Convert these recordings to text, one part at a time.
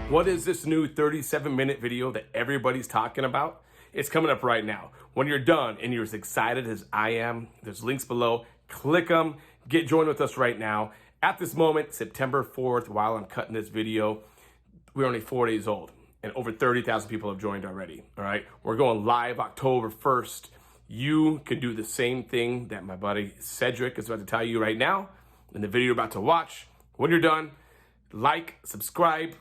What is this new 37-minute video that everybody's talking about? It's coming up right now. When you're done and you're as excited as I am, there's links below. Click them. Get joined with us right now. At this moment, September 4th, while I'm cutting this video, we're only 4 days old and over 30,000 people have joined already. All right. We're going live October 1st. You can do the same thing that my buddy Cedric is about to tell you right now in the video you're about to watch. When you're done, like, subscribe.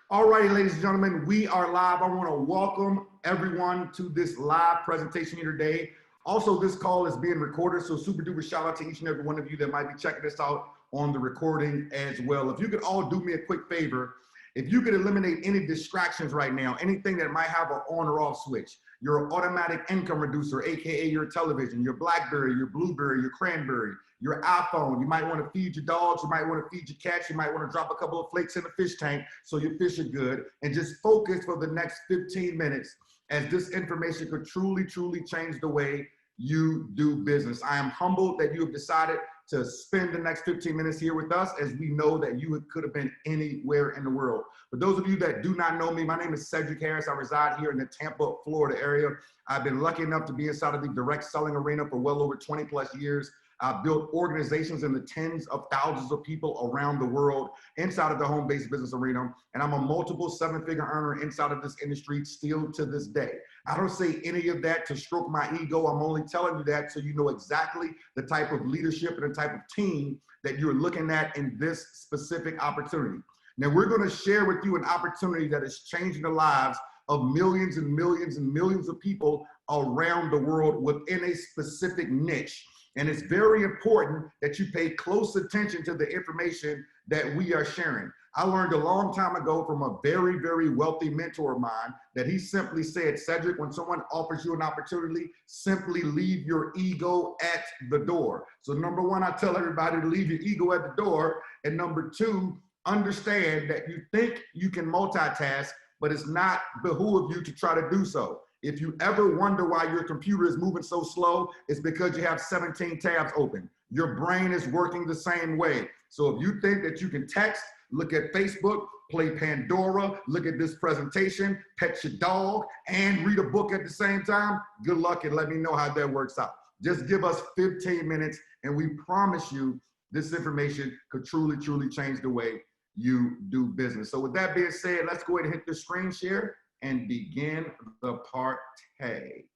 All righty, ladies and gentlemen, we are live. I want to welcome everyone to this live presentation here today. Also, this call is being recorded, so super duper shout out to each and every one of you that might be checking this out on the recording as well. If you could all do me a quick favor, if you could eliminate any distractions right now, anything that might have an on or off switch, your automatic income reducer, AKA your television, your BlackBerry, your Blueberry, your Cranberry, your iPhone. You might want to feed your dogs, you might want to feed your cats, you might want to drop a couple of flakes in the fish tank so your fish are good, and just focus for the next 15 minutes as this information could truly, truly change the way you do business. I am humbled that you have decided to spend the next 15 minutes here with us, as we know that you could have been anywhere in the world. For those of you that do not know me, my name is Cedric Harris. I reside here in the Tampa, Florida area. I've been lucky enough to be inside of the direct selling arena for well over 20 plus years. I've built organizations in the tens of thousands of people around the world inside of the home-based business arena. And I'm a multiple seven-figure earner inside of this industry still to this day. I don't say any of that to stroke my ego. I'm only telling you that so you know exactly the type of leadership and the type of team that you're looking at in this specific opportunity. Now, we're going to share with you an opportunity that is changing the lives of millions and millions and millions of people around the world within a specific niche. And it's very important that you pay close attention to the information that we are sharing. I learned a long time ago from a very, very wealthy mentor of mine that he simply said, Cedric, when someone offers you an opportunity, simply leave your ego at the door. So number one, I tell everybody to leave your ego at the door. And number two, understand that you think you can multitask, but it's not behoove you to try to do so. If you ever wonder why your computer is moving so slow, it's because you have 17 tabs open. Your brain is working the same way. So if you think that you can text, look at Facebook, play Pandora, look at this presentation, pet your dog, and read a book at the same time, good luck and let me know how that works out. Just give us 15 minutes and we promise you this information could truly, truly change the way you do business. So with that being said, let's go ahead and hit the screen share and begin the party.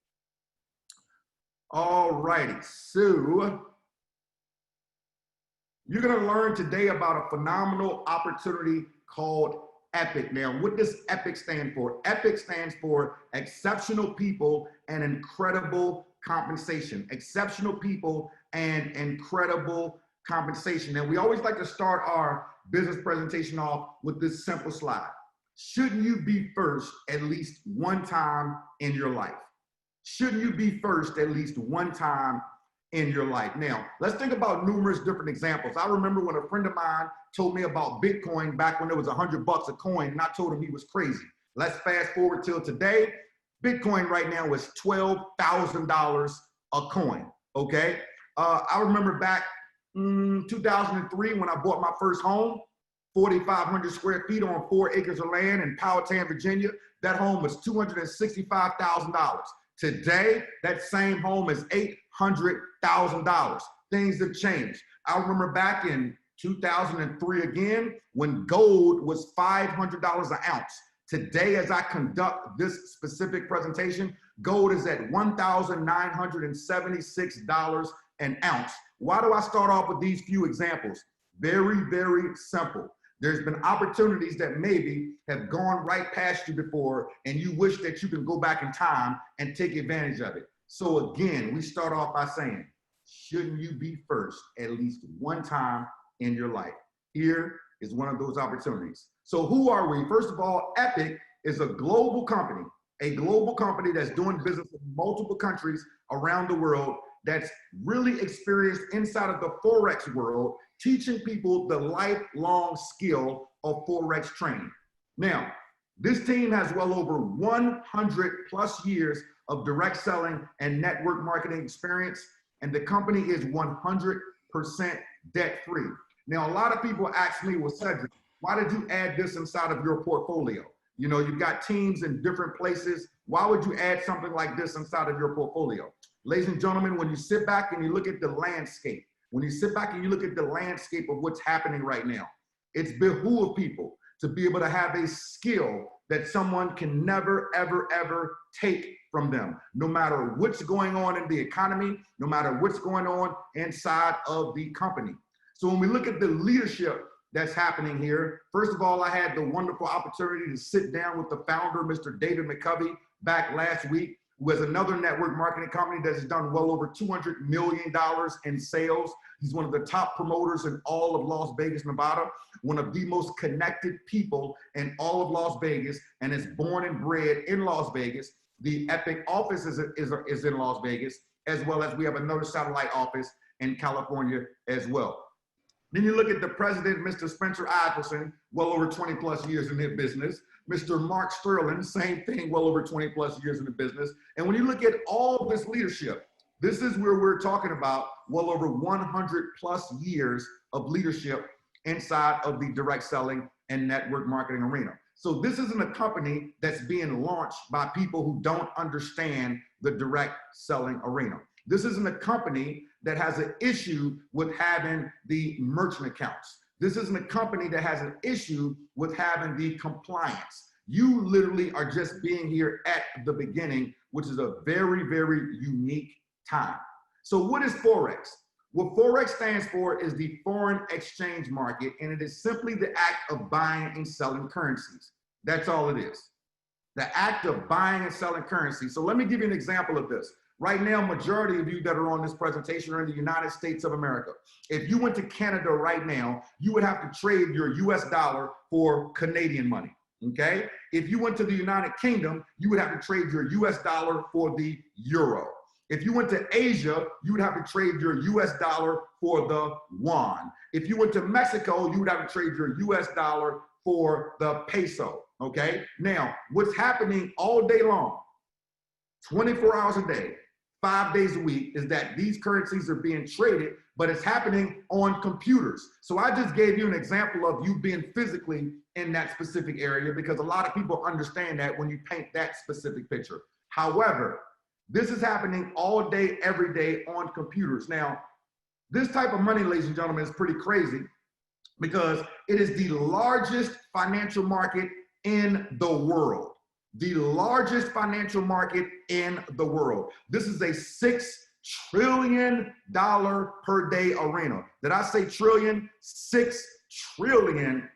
All righty, so you're gonna learn today about a phenomenal opportunity called EPIC. Now, what does EPIC stand for? EPIC stands for exceptional people and incredible compensation. Exceptional people and incredible compensation. And we always like to start our business presentation off with this simple slide. Shouldn't you be first at least one time in your life? Shouldn't you be first at least one time in your life? Now, let's think about numerous different examples. I remember when a friend of mine told me about Bitcoin back when it was $100 a coin, and I told him he was crazy. Let's fast forward till today. Bitcoin right now is $12,000 a coin, okay? I remember back 2003 when I bought my first home, 4,500 square feet on 4 acres of land in Powhatan, Virginia. That home was $265,000. Today, that same home is $800,000. Things have changed. I remember back in 2003 again, when gold was $500 an ounce. Today, as I conduct this specific presentation, gold is at $1,976 an ounce. Why do I start off with these few examples? Very, very simple. There's been opportunities that maybe have gone right past you before, and you wish that you can go back in time and take advantage of it. So again, we start off by saying, shouldn't you be first at least one time in your life? Here is one of those opportunities. So who are we? First of all, EPIC is a global company that's doing business in multiple countries around the world, that's really experienced inside of the Forex world, teaching people the lifelong skill of Forex trading. Now, this team has well over 100 plus years of direct selling and network marketing experience, and the company is 100% debt free. Now, a lot of people ask me, well, Cedric, Why did you add this inside of your portfolio? You know, you've got teams in different places. Why would you add something like this inside of your portfolio? Ladies and gentlemen, when you sit back and you look at the landscape, when you sit back and you look at the landscape of what's happening right now, it's behoove people to be able to have a skill that someone can never, ever, ever take from them, no matter what's going on in the economy, no matter what's going on inside of the company. So when we look at the leadership that's happening here, first of all, I had the wonderful opportunity to sit down with the founder, Mr. David McCovey, back last week, who has another network marketing company that has done well over $200 million in sales. He's one of the top promoters in all of Las Vegas, Nevada, one of the most connected people in all of Las Vegas, and is born and bred in Las Vegas. The Epic office is in Las Vegas, as well as we have another satellite office in California as well. Then you look at the president, Mr. Spencer Iverson, well over 20 plus years in the business. Mr. Mark Sterling, same thing, well over 20 plus years in the business. And when you look at all this leadership, this is where we're talking about well over 100 plus years of leadership inside of the direct selling and network marketing arena. So this isn't a company that's being launched by people who don't understand the direct selling arena. This isn't a company that has an issue with having the merchant accounts. This isn't a company that has an issue with having the compliance. You literally are just being here at the beginning, which is a very, very unique time. So what is Forex? What Forex stands for is the foreign exchange market, and it is simply the act of buying and selling currencies. That's all it is. The act of buying and selling currency. So let me give you an example of this. Right now, majority of you that are on this presentation are in the United States of America. If you went to Canada right now, you would have to trade your US dollar for Canadian money, okay? If you went to the United Kingdom, you would have to trade your US dollar for the euro. If you went to Asia, you would have to trade your US dollar for the yuan. If you went to Mexico, you would have to trade your US dollar for the peso, okay? Now, what's happening all day long, 24 hours a day, 5 days a week, is that these currencies are being traded, but it's happening on computers. So I just gave you an example of you being physically in that specific area, because a lot of people understand that when you paint that specific picture. However, this is happening all day, every day on computers. Now, this type of money, ladies and gentlemen, is pretty crazy because it is the largest financial market in the world. The largest financial market in the world. This is a $6 trillion per day arena. Did I say trillion? $6 trillion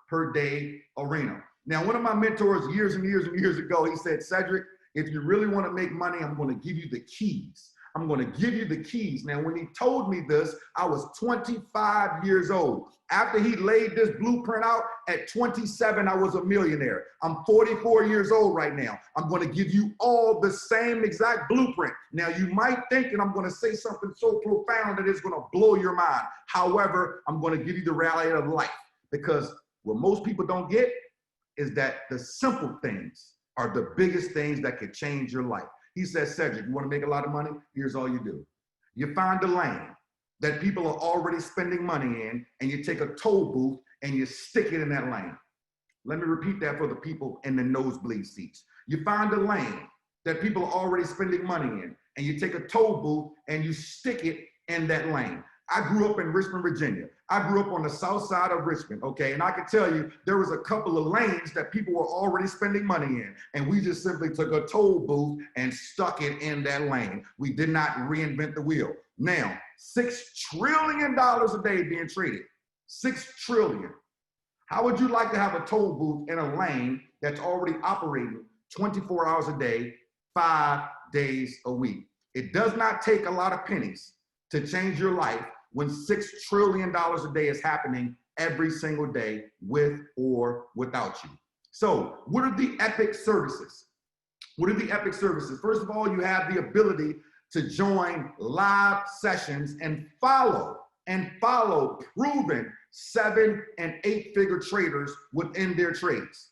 per day arena. Now, one of my mentors years and years and years ago, he said, Cedric, if you really want to make money, I'm going to give you the keys. I'm going to give you the keys. Now, when he told me this, I was 25 years old. After he laid this blueprint out at 27, I was a millionaire. I'm 44 years old right now. I'm going to give you all the same exact blueprint. Now, you might think that I'm going to say something so profound that it's going to blow your mind. However, I'm going to give you the reality of life, because what most people don't get is that the simple things are the biggest things that could change your life. He says, Cedric, you want to make a lot of money? Here's all you do. You find a lane that people are already spending money in, and you take a toll booth and you stick it in that lane. Let me repeat that for the people in the nosebleed seats. You find a lane that people are already spending money in, and you take a toll booth and you stick it in that lane. I grew up in Richmond, Virginia. I grew up on the south side of Richmond, okay? And I can tell you, there was a couple of lanes that people were already spending money in, and we just simply took a toll booth and stuck it in that lane. We did not reinvent the wheel. Now, $6 trillion a day being traded. $6 trillion. How would you like to have a toll booth in a lane that's already operating 24 hours a day, 5 days a week? It does not take a lot of pennies to change your life when $6 trillion a day is happening every single day, with or without you. So what are the Epic services? What are the Epic services? First of all, you have the ability to join live sessions and follow proven 7- and 8-figure traders within their trades.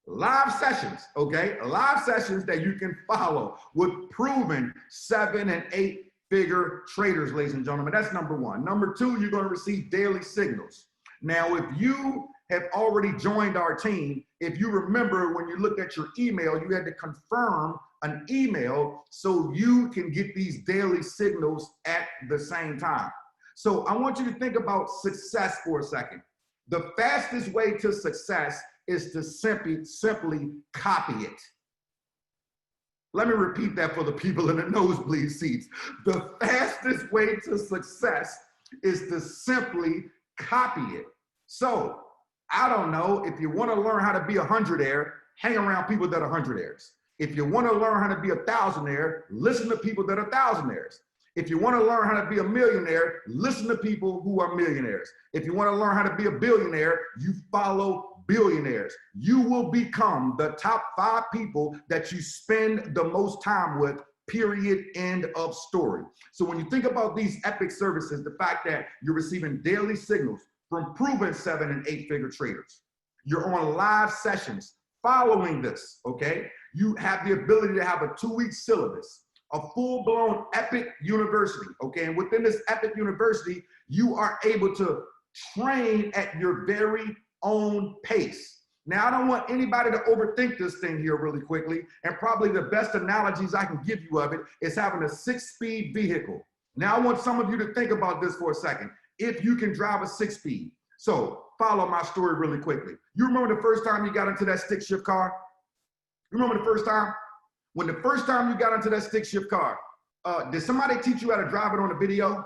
Live sessions, okay? Live sessions that you can follow with proven 7- and 8-figure traders, ladies and gentlemen. That's number one. Number two, you're going to receive daily signals. Now, if you have already joined our team, if you remember when you looked at your email, you had to confirm an email so you can get these daily signals at the same time. So I want you to think about success for a second. The fastest way to success is to simply copy it. Let me repeat that for the people in the nosebleed seats. The fastest way to success is to simply copy it. So I don't know, if you want to learn how to be a 100-aire, hang around people that are 100-aires. If you want to learn how to be a 1,000-aire, listen to people that are 1,000-aires. If you want to learn how to be a millionaire, listen to people who are millionaires. If you want to learn how to be a billionaire, you follow billionaires. You will become the top 5 people that you spend the most time with, period, end of story. So when you think about these epic services, the fact that you're receiving daily signals from proven 7- and 8-figure traders, you're on live sessions following this, okay? You have the ability to have a 2-week syllabus, a full-blown epic university, okay? And within this epic university, you are able to train at your very own pace. Now, I don't want anybody to overthink this thing here really quickly, and probably the best analogies I can give you of it is having a 6-speed vehicle. Now, I want some of you to think about this for a second. If you can drive a 6-speed. So follow my story really quickly. You remember the first time you got into that stick shift car? You remember the first time? When the first time you got into that stick shift car, did somebody teach you how to drive it on a video?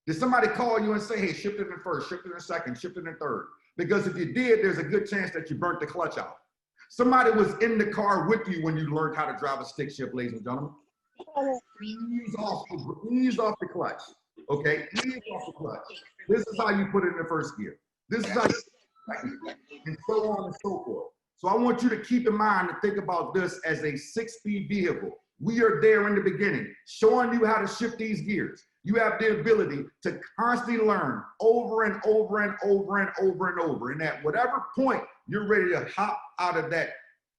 Did somebody call you and say, hey, shift it in first, shift it in second, shift it in third? Because if you did, there's a good chance that you burnt the clutch out. Somebody was in the car with you when you learned how to drive a stick shift, ladies and gentlemen. Ease off the clutch, okay? Ease off the clutch. This is how you put it in the first gear. This is how you, and so on and so forth. So I want you to keep in mind to think about this as a 6-speed vehicle. We are there in the beginning, showing you how to shift these gears. You have the ability to constantly learn over and over and over and over and over. And at whatever point you're ready to hop out of that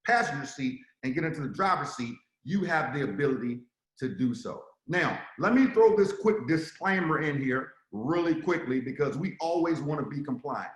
passenger seat and get into the driver's seat, you have the ability to do so. Now, let me throw this quick disclaimer in here really quickly because we always want to be compliant.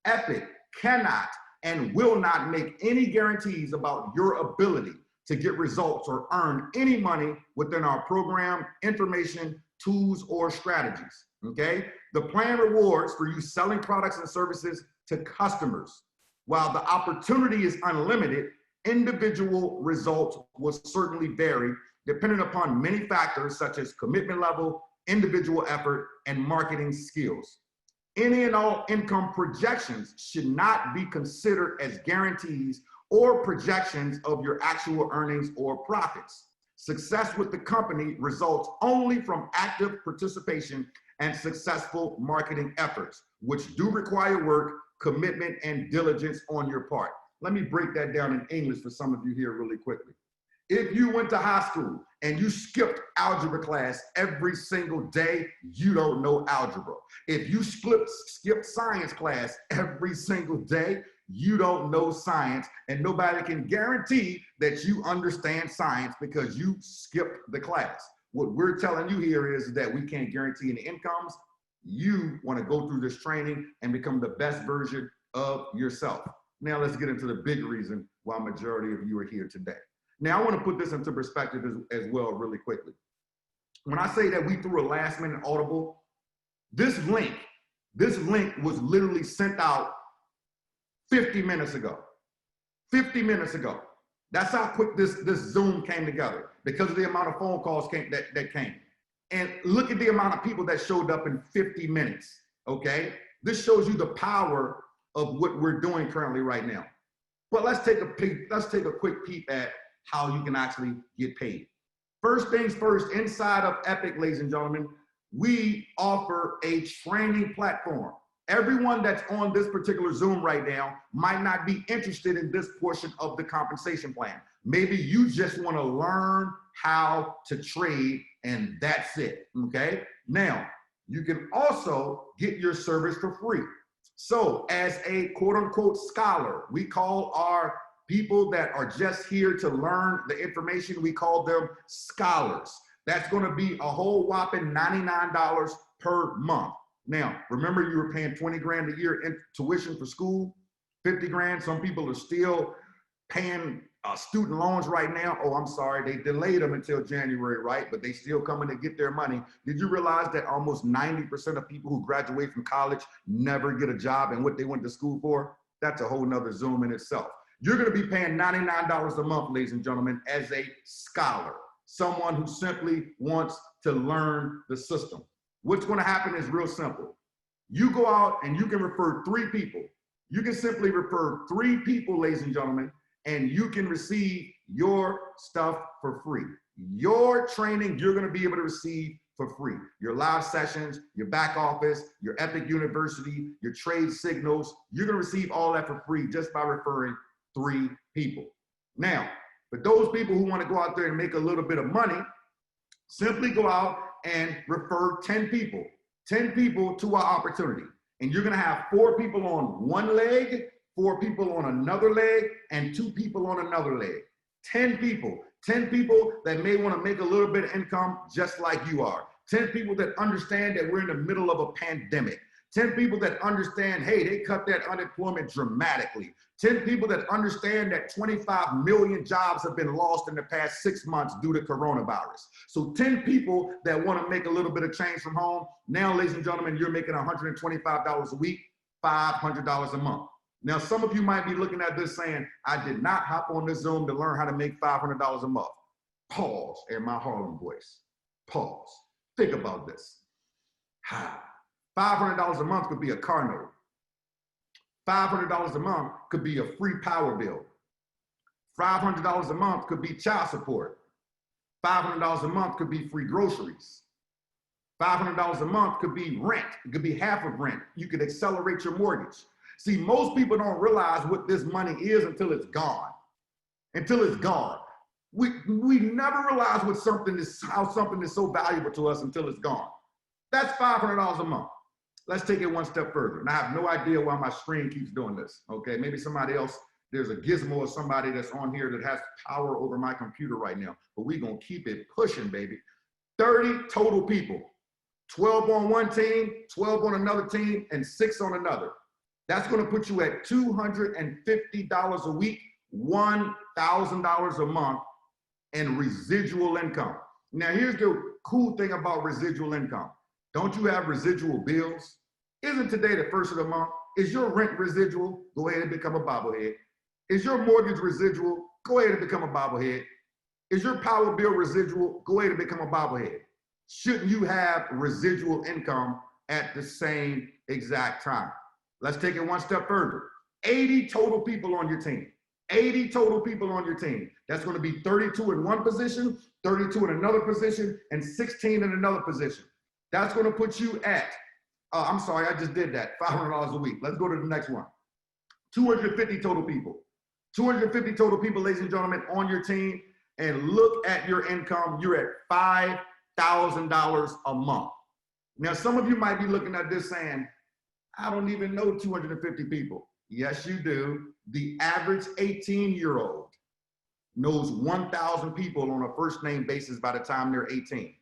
Epic cannot and will not make any guarantees about your ability to get results or earn any money within our program, information, tools, or strategies, okay? The plan rewards for you selling products and services to customers. While the opportunity is unlimited, individual results will certainly vary depending upon many factors such as commitment level, individual effort, and marketing skills. Any and all income projections should not be considered as guarantees or projections of your actual earnings or profits. Success with the company results only from active participation and successful marketing efforts, which do require work, commitment, and diligence on your part. Let me break that down in English for some of you here really quickly. If you went to high school and you skipped algebra class every single day, you don't know algebra. If you skipped science class every single day, you don't know science, and nobody can guarantee that you understand science because you skipped the class. What we're telling you here is that we can't guarantee any incomes. You want to go through this training and become the best version of yourself. Now let's get into the big reason why majority of you are here today. Now I want to put this into perspective as well really quickly. When I say that we threw a last minute audible, this link was literally sent out 50 minutes ago. 50 minutes ago. That's how quick this Zoom came together because of the amount of phone calls that came. And look at the amount of people that showed up in 50 minutes, okay? This shows you the power of what we're doing currently right now. But let's take a quick peep at how you can actually get paid. First things first, inside of Epic, ladies and gentlemen, we offer a training platform. Everyone that's on this particular Zoom right now might not be interested in this portion of the compensation plan. Maybe you just want to learn how to trade and that's it, okay? Now, you can also get your service for free. So as a quote unquote scholar, we call our people that are just here to learn the information, we call them scholars. That's going to be a whole whopping $99 per month. Now, remember you were paying 20 grand a year in tuition for school, 50 grand. Some people are still paying student loans right now. Oh, I'm sorry, they delayed them until January, right? But they still coming to get their money. Did you realize that almost 90% of people who graduate from college never get a job and what they went to school for? That's a whole nother Zoom in itself. You're gonna be paying $99 a month, ladies and gentlemen, as a scholar, someone who simply wants to learn the system. What's gonna happen is real simple. You go out and you can refer 3 people. You can simply refer 3 people, ladies and gentlemen, and you can receive your stuff for free. Your training, you're gonna be able to receive for free. Your live sessions, your back office, your Epic University, your trade signals, you're gonna receive all that for free just by referring 3 people. Now, for those people who wanna go out there and make a little bit of money, simply go out and refer 10 people. 10 people to our opportunity. And you're gonna have 4 people on one leg, 4 people on another leg, and 2 people on another leg. 10 people that may wanna make a little bit of income just like you are. 10 people that understand that we're in the middle of a pandemic. 10 people that understand, hey, they cut that unemployment dramatically. 10 people that understand that 25 million jobs have been lost in the past 6 months due to coronavirus. So 10 people that want to make a little bit of change from home. Now, ladies and gentlemen, you're making $125 a week, $500 a month. Now, some of you might be looking at this saying, I did not hop on this Zoom to learn how to make $500 a month. Pause in my Harlem voice. Pause. Think about this. $500 a month could be a car note. $500 a month could be a free power bill. $500 a month could be child support. $500 a month could be free groceries. $500 a month could be rent. It could be half of rent. You could accelerate your mortgage. See, most people don't realize what this money is until it's gone. Until it's gone. We never realize how something is so valuable to us until it's gone. That's $500 a month. Let's take it one step further. And I have no idea why my screen keeps doing this, okay? Maybe somebody else, there's a gizmo or somebody that's on here that has power over my computer right now, but we're gonna keep it pushing, baby. 30 total people, 12 on one team, 12 on another team, and 6 on another. That's gonna put you at $250 a week, $1,000 a month, and residual income. Now, here's the cool thing about residual income. Don't you have residual bills? Isn't today the first of the month? Is your rent residual? Go ahead and become a bobblehead. Is your mortgage residual? Go ahead and become a bobblehead. Is your power bill residual? Go ahead and become a bobblehead. Shouldn't you have residual income at the same exact time? Let's take it one step further. 80 total people on your team. 80 total people on your team. That's going to be 32 in one position, 32 in another position, and 16 in another position. That's going to put you at, I'm sorry, I just did that, $500 a week. Let's go to the next one. 250 total people. 250 total people, ladies and gentlemen, on your team. And look at your income. You're at $5,000 a month. Now, some of you might be looking at this saying, I don't even know 250 people. Yes, you do. The average 18-year-old knows 1,000 people on a first name basis by the time they're 18.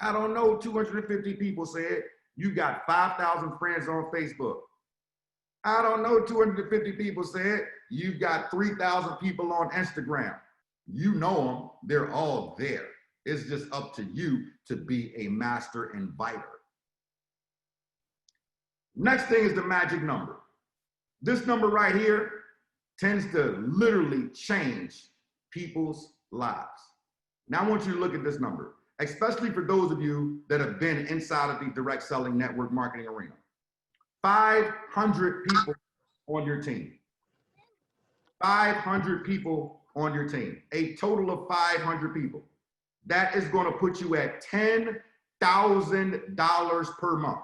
I don't know 250 people said. You got 5,000 friends on Facebook. I don't know 250 people said. You've got 3,000 people on Instagram. You know them. They're all there. It's just up to you to be a master inviter. Next thing is the magic number. This number right here tends to literally change people's lives. Now I want you to look at this number, especially for those of you that have been inside of the direct selling network marketing arena. 500 people on your team. 500 people on your team. A total of 500 people. That is going to put you at $10,000 per month.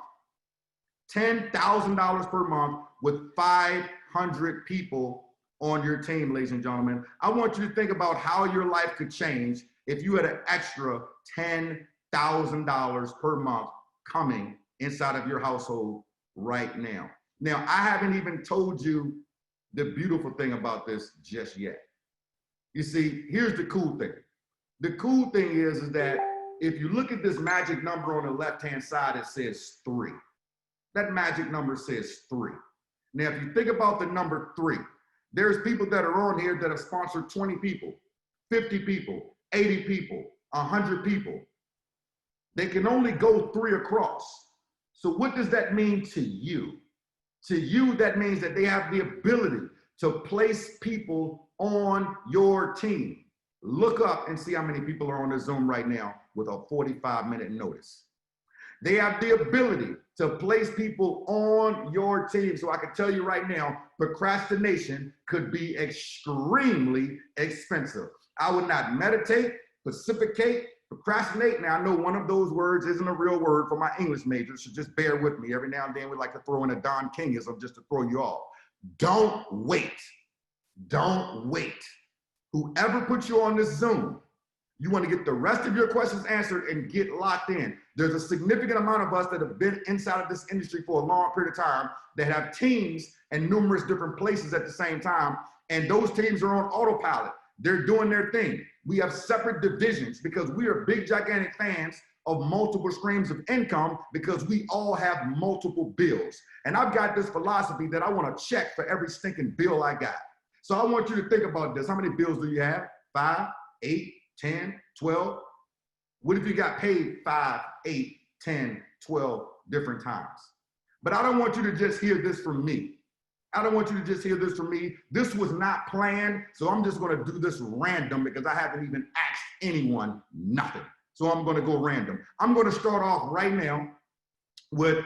$10,000 per month with 500 people on your team, ladies and gentlemen. I want you to think about how your life could change if you had an extra $10,000 per month coming inside of your household right now. Now, I haven't even told you the beautiful thing about this just yet. You see, here's the cool thing. The cool thing is that if you look at this magic number on the left-hand side, it says 3. That magic number says 3. Now, if you think about the number 3, there's people that are on here that have sponsored 20 people, 50 people, 80 people, 100 people. They can only go 3 across. So what does that mean to you? To you, that means that they have the ability to place people on your team. Look up and see how many people are on the Zoom right now with a 45-minute notice. They have the ability to place people on your team. So I can tell you right now, procrastination could be extremely expensive. I would not meditate, pacificate, procrastinate. Now, I know one of those words isn't a real word for my English majors, so just bear with me. Every now and then we like to throw in a Don Kingism just to throw you off. Don't wait. Don't wait. Whoever put you on this Zoom, you want to get the rest of your questions answered and get locked in. There's a significant amount of us that have been inside of this industry for a long period of time that have teams in numerous different places at the same time, and those teams are on autopilot. They're doing their thing. We have separate divisions because we are big, gigantic fans of multiple streams of income because we all have multiple bills. And I've got this philosophy that I want to check for every stinking bill I got. So I want you to think about this. How many bills do you have? 5, 8, 10, 12? What if you got paid 5, 8, 10, 12 different times? But I don't want you to just hear this from me. I don't want you to just hear this from me. This was not planned, so I'm just gonna do this random because I haven't even asked anyone nothing. So I'm gonna go random. I'm gonna start off right now with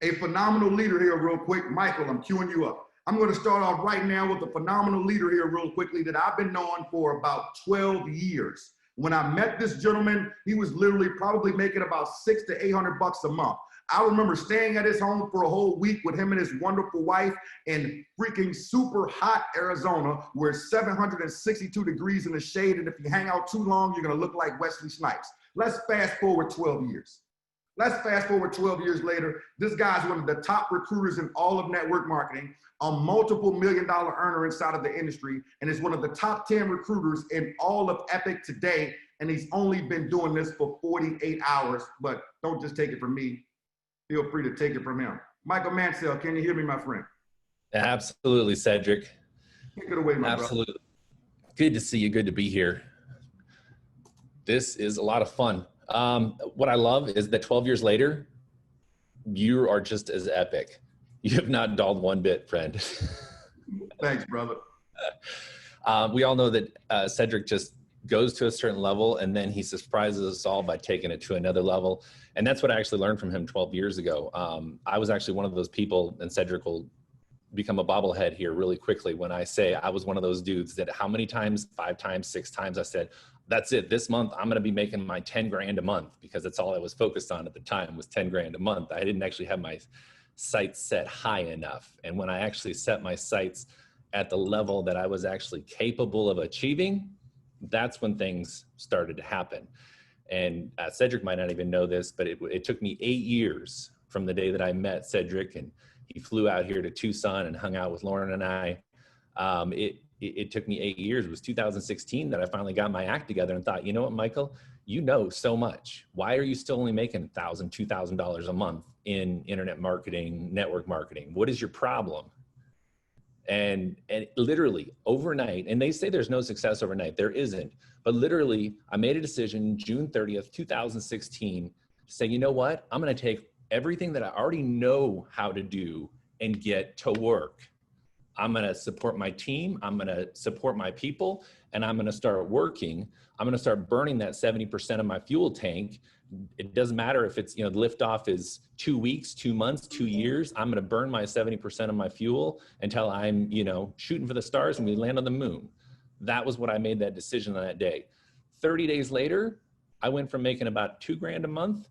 a phenomenal leader here real quick. Michael, I'm queuing you up. I'm gonna start off right now with a phenomenal leader here real quickly that I've been knowing for about 12 years. When I met this gentleman, he was literally probably making about $600 to $800 a month. I remember staying at his home for a whole week with him and his wonderful wife in freaking super hot Arizona, where it's 762 degrees in the shade. And if you hang out too long, you're gonna look like Wesley Snipes. Let's fast forward 12 years. Let's fast forward 12 years later. This guy's one of the top recruiters in all of network marketing, a multiple million-dollar earner inside of the industry, and is one of the top 10 recruiters in all of Epic today. And he's only been doing this for 48 hours, but don't just take it from me. Feel free to take it from him. Michael Mansell, can you hear me, my friend? Absolutely, Cedric. Take it away, my Absolutely. Brother. Good to see you. Good to be here. This is a lot of fun. What I love is that 12 years later, you are just as epic. You have not dulled one bit, friend. Thanks, brother. We all know that Cedric just goes to a certain level and then he surprises us all by taking it to another level. And that's what I actually learned from him 12 years ago. I was actually one of those people, and Cedric will become a bobblehead here really quickly when I say I was one of those dudes that how many times, 5 times, 6 times I said, that's it. This month, I'm going to be making my 10 grand a month, because that's all I was focused on at the time was 10 grand a month. I didn't actually have my sights set high enough. And when I actually set my sights at the level that I was actually capable of achieving, that's when things started to happen. And Cedric might not even know this, but it took me 8 years from the day that I met Cedric, and he flew out here to Tucson and hung out with Lauren and I. It took me 8 years. It was 2016 that I finally got my act together and thought, you know what, Michael, you know so much. Why are you still only making $1,000, $2,000 a month in internet marketing, network marketing? What is your problem? And literally overnight, and they say there's no success overnight, there isn't, but literally I made a decision June 30th, 2016 to say, you know what, I'm going to take everything that I already know how to do and get to work. I'm going to support my team. I'm going to support my people, and I'm going to start working. I'm going to start burning that 70% of my fuel tank. It doesn't matter if it's, the liftoff is 2 weeks, 2 months, 2 years. I'm going to burn my 70% of my fuel until I'm, shooting for the stars and we land on the moon. That was what I made that decision on that day. 30 days later, I went from making about $2 grand a month,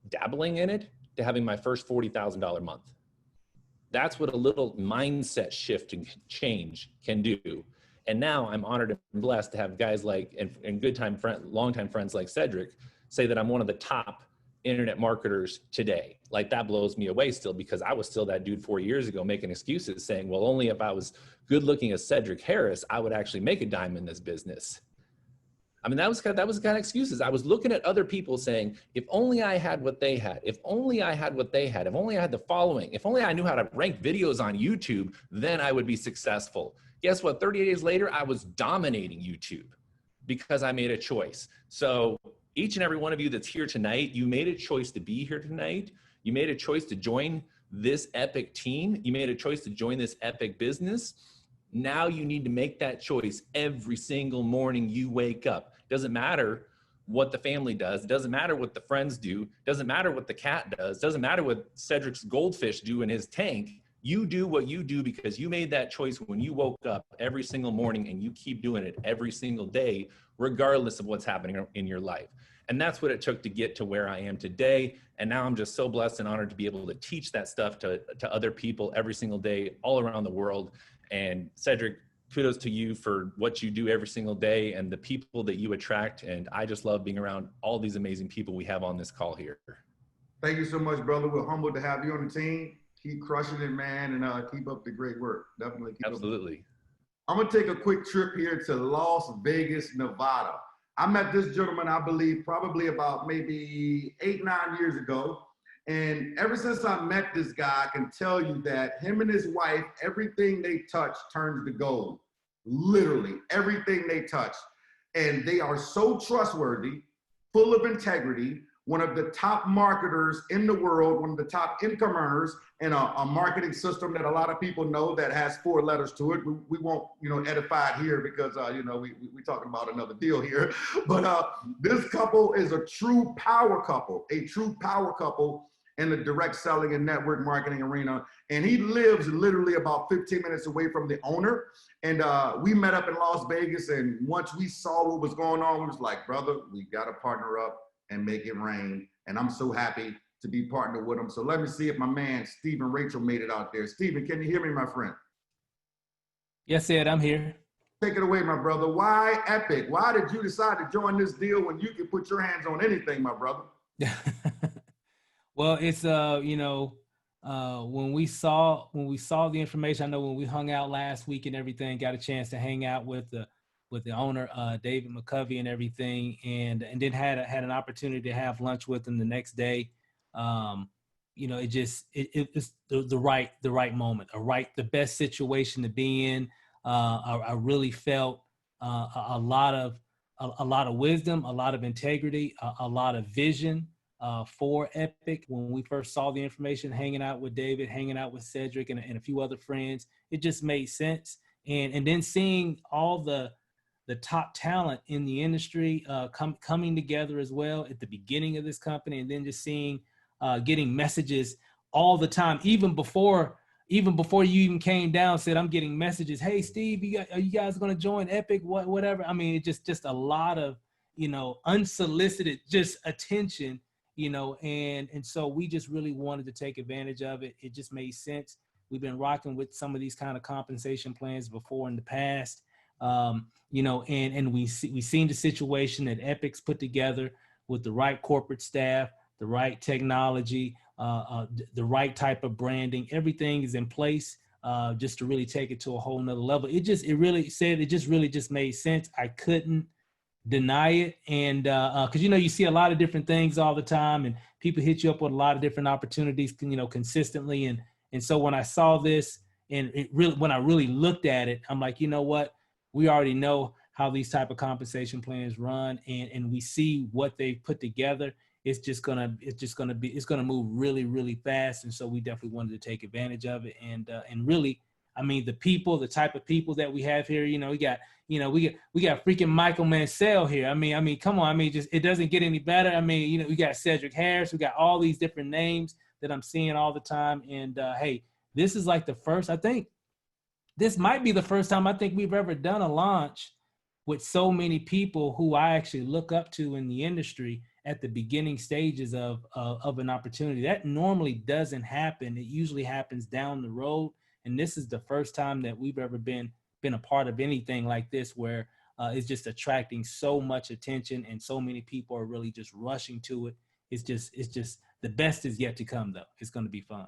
dabbling in it, to having my first $40,000 month. That's what a little mindset shift and change can do. And now I'm honored and blessed to have guys like, and longtime friends like Cedric, say that I'm one of the top internet marketers today. Like, that blows me away still, because I was still that dude 4 years ago making excuses saying, well, only if I was good looking as Cedric Harris, I would actually make a dime in this business. I mean, that was kind of excuses. I was looking at other people saying, if only I had what they had, if only I had what they had, if only I had the following, if only I knew how to rank videos on YouTube, then I would be successful. Guess what? 30 days later, I was dominating YouTube because I made a choice. So each and every one of you that's here tonight, you made a choice to be here tonight. You made a choice to join this epic team. You made a choice to join this epic business. Now you need to make that choice every single morning you wake up. Doesn't matter what the family does. Doesn't matter what the friends do. Doesn't matter what the cat does. Doesn't matter what Cedric's goldfish do in his tank. You do what you do because you made that choice when you woke up every single morning, and you keep doing it every single day, regardless of what's happening in your life. And that's what it took to get to where I am today. And now I'm just so blessed and honored to be able to teach that stuff to other people every single day, all around the world. And Cedric, kudos to you for what you do every single day and the people that you attract. And I just love being around all these amazing people we have on this call here. Thank you so much, brother. We're humbled to have you on the team. Keep crushing it, man, and keep up the great work. Definitely keep Absolutely. I'm going to take a quick trip here to Las Vegas, Nevada. I met this gentleman, I believe, probably about maybe 8-9 years ago. And ever since I met this guy, I can tell you that him and his wife, everything they touch turns to gold. Literally, everything they touch. And they are so trustworthy, full of integrity, one of the top marketers in the world, one of the top income earners, and a marketing system that a lot of people know that has 4 letters to it. We won't, edify it here because, we're talking about another deal here. But this couple is a true power couple, in the direct selling and network marketing arena. And he lives literally about 15 minutes away from the owner. And we met up in Las Vegas. And once we saw what was going on, we was like, brother, we got to partner up and make it rain. And I'm so happy to be partnered with him. So let me see if my man, Stephen Rachel, made it out there. Stephen, can you hear me, my friend? Yes, Ed, I'm here. Take it away, my brother. Why Epic? Why did you decide to join this deal when you can put your hands on anything, my brother? Well, it's when we saw the information, I know when we hung out last week and everything, got a chance to hang out with the owner, David McCovey, and everything, and then had an opportunity to have lunch with him the next day. It's the right moment, the best situation to be in. I really felt a lot of wisdom, a lot of integrity, a lot of vision for Epic. When we first saw the information, hanging out with David, hanging out with Cedric, and a few other friends, it just made sense. And then seeing all the top talent in the industry coming together as well at the beginning of this company, and then just seeing, getting messages all the time, even before you even came down, said, I'm getting messages. Hey, Steve, are you guys going to join Epic? Whatever. I mean, it's just a lot of, unsolicited just attention, and so we just really wanted to take advantage of it. It just made sense. We've been rocking with some of these kind of compensation plans before in the past. And we've seen the situation that Epic's put together with the right corporate staff, the right technology, the right type of branding. Everything is in place just to really take it to a whole nother level. It just really made sense. I couldn't deny it. And because, you see a lot of different things all the time, and people hit you up with a lot of different opportunities, consistently. And so when I saw this, and when I really looked at it, I'm like, you know what? We already know how these type of compensation plans run, and we see what they put together. It's gonna move really, really fast. And so we definitely wanted to take advantage of it. And really, I mean, the type of people that we have here, we got freaking Michael Mansell here. I mean, come on. I mean, just, it doesn't get any better. I mean, we got Cedric Harris, we got all these different names that I'm seeing all the time. And hey, this is like this might be the first time I think we've ever done a launch with so many people who I actually look up to in the industry at the beginning stages of an opportunity. That normally doesn't happen. It usually happens down the road. And this is the first time that we've ever been a part of anything like this, where it's just attracting so much attention and so many people are really just rushing to it. It's just the best is yet to come, though. It's going to be fun.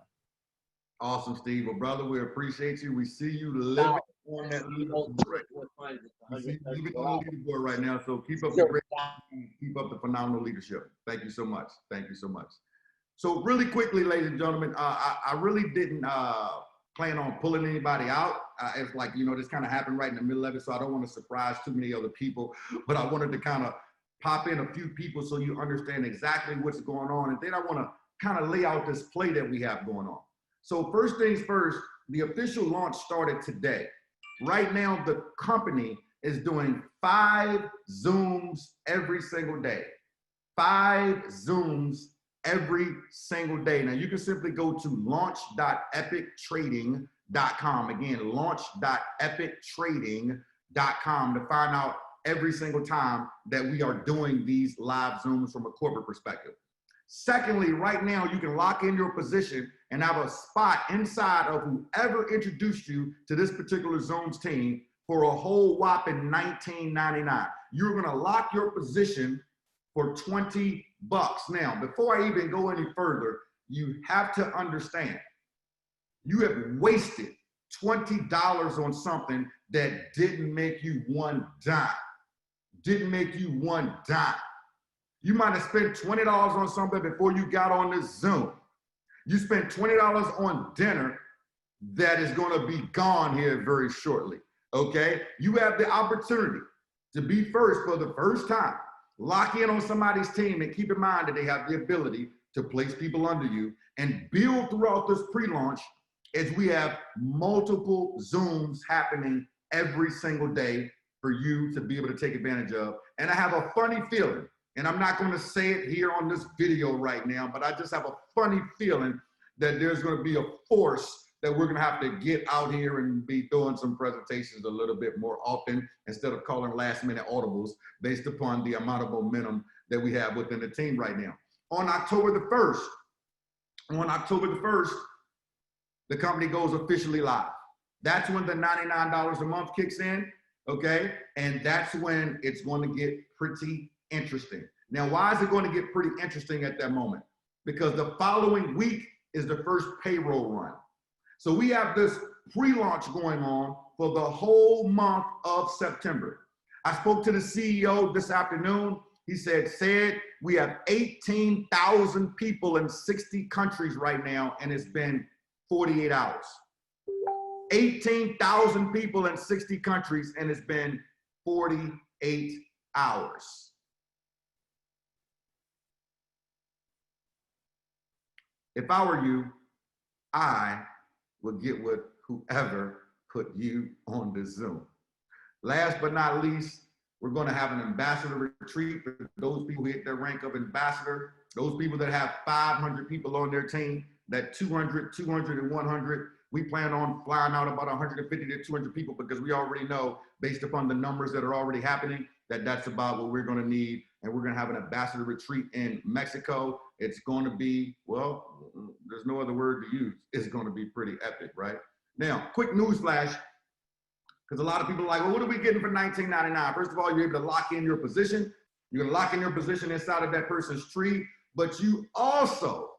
Awesome, Steve. Well, brother, we appreciate you. We see you living on that leaderboard. You see, leaving on the leaderboard right now. So keep up the great, keep up the phenomenal leadership. Thank you so much. Thank you so much. So really quickly, ladies and gentlemen, I really didn't plan on pulling anybody out. It's like, you know, this kind of happened right in the middle of it, so I don't want to surprise too many other people, but I wanted to kind of pop in a few people so you understand exactly what's going on. And then I want to kind of lay out this play that we have going on. So first things first, the official launch started today. Right now, the company is doing 5 Zooms every single day. 5 Zooms every single day. Now you can simply go to launch.epictrading.com. Again, launch.epictrading.com to find out every single time that we are doing these live Zooms from a corporate perspective. Secondly, right now you can lock in your position and have a spot inside of whoever introduced you to this particular Zooms team for a whole whopping $19.99. You're gonna lock your position for $20. Now, before I even go any further, you have to understand, you have wasted $20 on something that didn't make you one dime. Didn't make you one dime. You might have spent $20 on something before you got on this Zoom. You spent $20 on dinner that is gonna be gone here very shortly, okay? You have the opportunity to be first for the first time. Lock in on somebody's team and keep in mind that they have the ability to place people under you and build throughout this pre-launch as we have multiple Zooms happening every single day for you to be able to take advantage of. And I have a funny feeling, and I'm not going to say it here on this video right now, but I just have a funny feeling that there's going to be a force that we're going to have to get out here and be doing some presentations a little bit more often instead of calling last minute audibles based upon the amount of momentum that we have within the team right now. On October the 1st, the company goes officially live. That's when the $99 a month kicks in, okay? And that's when it's going to get pretty interesting. Now, why is it going to get pretty interesting at that moment? Because the following week is the first payroll run. So we have this pre-launch going on for the whole month of September. I spoke to the CEO this afternoon. He said, we have 18,000 people in 60 countries right now, and it's been 48 hours. 18,000 people in 60 countries, and it's been 48 hours. If I were you, I would get with whoever put you on the Zoom. Last but not least, we're going to have an ambassador retreat for those people who hit their rank of ambassador, those people that have 500 people on their team, that 200, 200, and 100. We plan on flying out about 150 to 200 people because we already know, based upon the numbers that are already happening, that that's about what we're going to need. And we're going to have an ambassador retreat in Mexico. It's going to be, well, there's no other word to use. It's going to be pretty epic, right? Now, quick news flash, because a lot of people are like, well, what are we getting for $19.99? First of all, you're able to lock in your position. You're going to lock in your position inside of that person's tree, but it also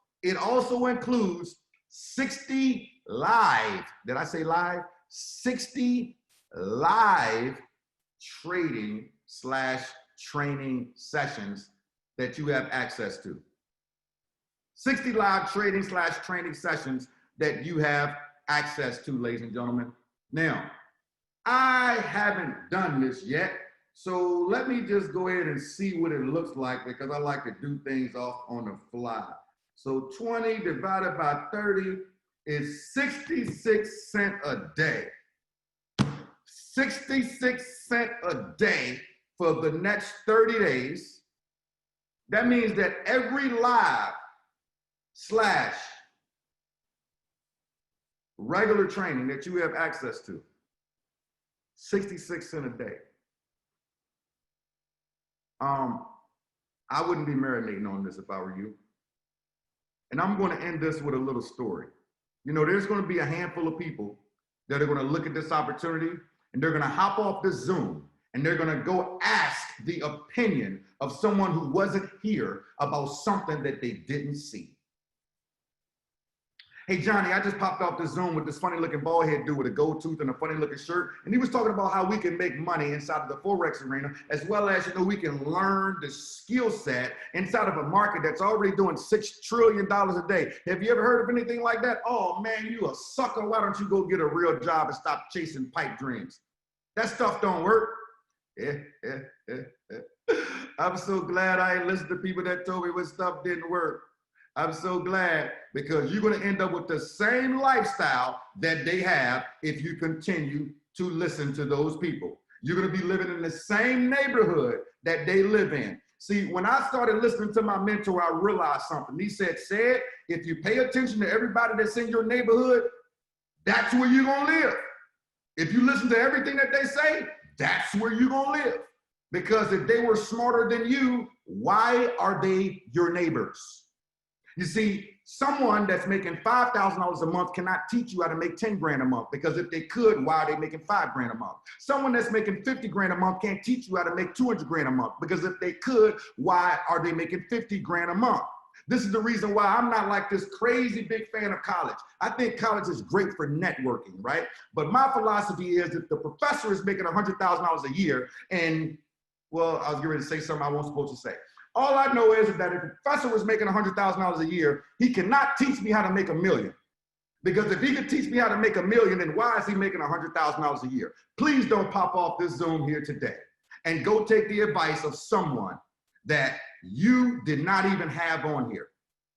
includes 60 live, did I say live? 60 live trading/training sessions that you have access to. 60 live trading/training sessions that you have access to, ladies and gentlemen. Now, I haven't done this yet, so let me just go ahead and see what it looks like because I like to do things off on the fly. So 20 divided by 30 is 66 cents a day. 66 cents a day for the next 30 days. That means that every live/regular training that you have access to, 66 cents a day. I wouldn't be marinating on this if I were you. And I'm going to end this with a little story. You know, there's going to be a handful of people that are going to look at this opportunity and they're going to hop off this Zoom and they're going to go ask the opinion of someone who wasn't here about something that they didn't see. Hey, Johnny, I just popped off the Zoom with this funny looking bald head dude with a gold tooth and a funny looking shirt. And he was talking about how we can make money inside of the Forex arena, as well as, we can learn the skill set inside of a market that's already doing $6 trillion a day. Have you ever heard of anything like that? Oh man, you a sucker. Why don't you go get a real job and stop chasing pipe dreams? That stuff don't work. I'm so glad I ain't listened to people that told me what stuff didn't work. I'm so glad, because you're going to end up with the same lifestyle that they have if you continue to listen to those people. You're going to be living in the same neighborhood that they live in. See, when I started listening to my mentor, I realized something. He said, if you pay attention to everybody that's in your neighborhood, that's where you're going to live. If you listen to everything that they say, that's where you're going to live. Because if they were smarter than you, why are they your neighbors? You see, someone that's making $5,000 a month cannot teach you how to make 10 grand a month, because if they could, why are they making 5 grand a month? Someone that's making 50 grand a month can't teach you how to make 200 grand a month, because if they could, why are they making 50 grand a month? This is the reason why I'm not like this crazy big fan of college. I think college is great for networking, right? But my philosophy is, if the professor is making $100,000 a year and, well, I was getting ready to say something I wasn't supposed to say. All I know is that if a professor was making $100,000 a year, he cannot teach me how to make $1 million. Because if he could teach me how to make $1 million, then why is he making $100,000 a year? Please don't pop off this Zoom here today and go take the advice of someone that you did not even have on here.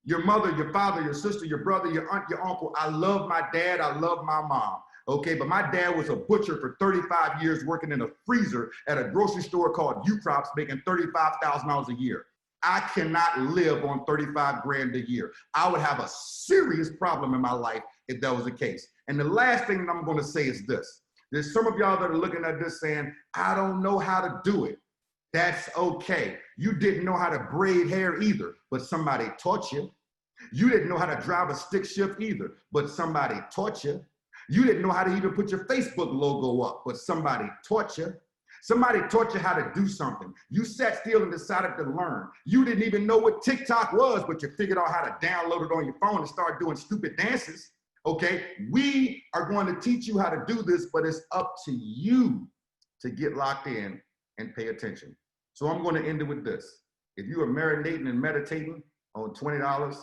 Your mother, your father, your sister, your brother, your aunt, your uncle. I love my dad. I love my mom. Okay, but my dad was a butcher for 35 years, working in a freezer at a grocery store called U-Crops, making $35,000 a year. I cannot live on 35 grand a year. I would have a serious problem in my life if that was the case. And the last thing that I'm going to say is this. There's some of y'all that are looking at this saying, I don't know how to do it. That's okay. You didn't know how to braid hair either, but somebody taught you. You didn't know how to drive a stick shift either, but somebody taught you. You didn't know how to even put your Facebook logo up, but somebody taught you. Somebody taught you how to do something. You sat still and decided to learn. You didn't even know what TikTok was, but you figured out how to download it on your phone and start doing stupid dances. Okay, we are going to teach you how to do this, but it's up to you to get locked in and pay attention. So I'm going to end it with this. If you are marinating and meditating on $20,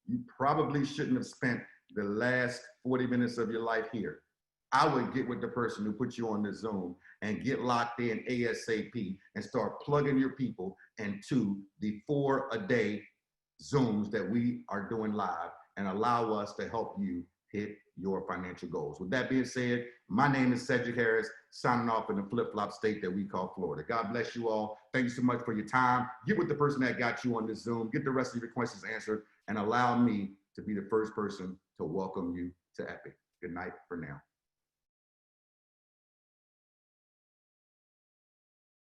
you probably shouldn't have spent the last 40 minutes of your life here. I would get with the person who put you on this Zoom and get locked in ASAP and start plugging your people into the 4-a-day Zooms that we are doing live, and allow us to help you hit your financial goals. With that being said, my name is Cedric Harris, signing off in the flip-flop state that we call Florida. God bless you all. Thank you so much for your time. Get with the person that got you on this Zoom, get the rest of your questions answered, and allow me to be the first person to welcome you to Epic. Good night for now.